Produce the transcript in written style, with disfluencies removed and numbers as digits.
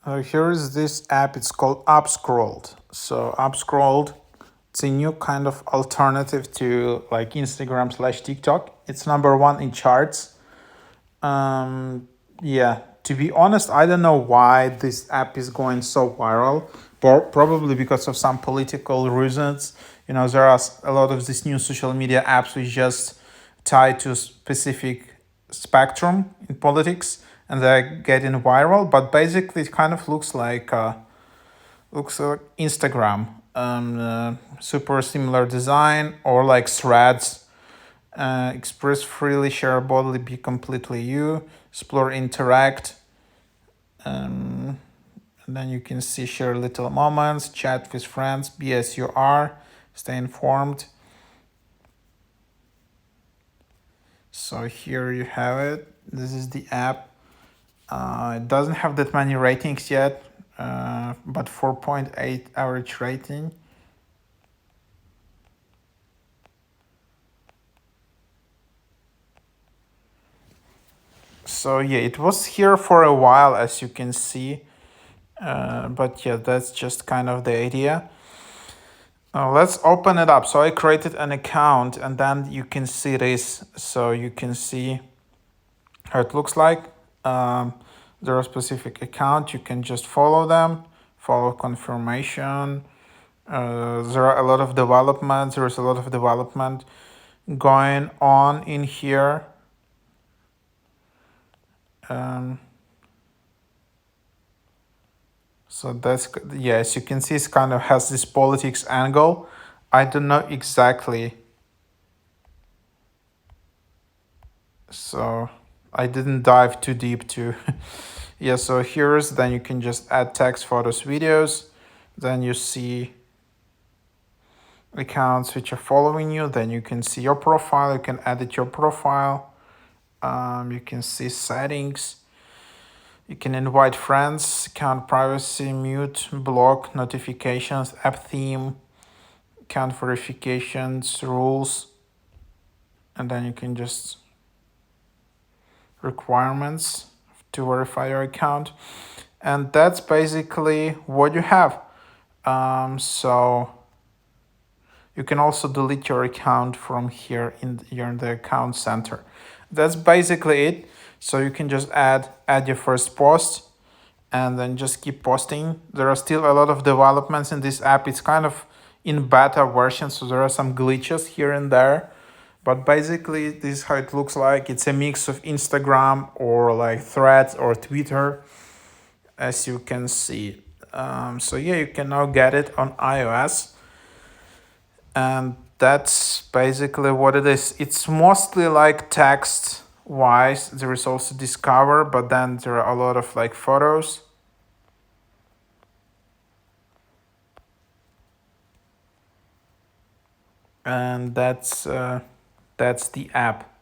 Here is this app. It's called Upscrolled. So Upscrolled, it's a new kind of alternative to like Instagram/TikTok. It's number one in charts. Yeah, to be honest, I don't know why this app is going so viral. Probably because of some political reasons. There are a lot of these new social media apps which just tie to a specific spectrum in politics, and they're getting viral. But basically, it kind of looks like Instagram, super similar design, or like threads. Express freely, share boldly, be completely you, explore, interact. And then you can see share little moments, chat with friends, be as you are, stay informed. So here you have it. This is the app. It doesn't have that many ratings yet, but 4.8 average rating. So yeah, it was here for a while, as you can see. But yeah, that's just kind of the idea. Let's open it up. So I created an account, and then you can see this. So you can see how it looks like. There are specific account. You can just follow them, follow confirmation. There are a lot of developments. There is a lot of development going on in here. So that's, yeah, as you can see, it kind of has this politics angle. I don't know exactly. So I didn't dive too deep to. Yeah, so here's, then you can just add text, photos, videos. Then you see accounts which are following you. Then you can see your profile. You can edit your profile. You can see settings. You can invite friends, account privacy, mute, block, notifications, app theme, account verifications, rules, and then you can just requirements to verify your account. And that's basically what you have. So you can also delete your account from here in the account center. That's basically it. So you can just add your first post and then just keep posting. There are still a lot of developments in this app. It's kind of in beta version, so there are some glitches here and there. But basically, this is how it looks like. It's a mix of Instagram or like Threads or Twitter, as you can see. So yeah, you can now get it on iOS. And that's basically what it is. It's mostly like text wise. There is also Discover, but then there are a lot of like photos. And that's the app.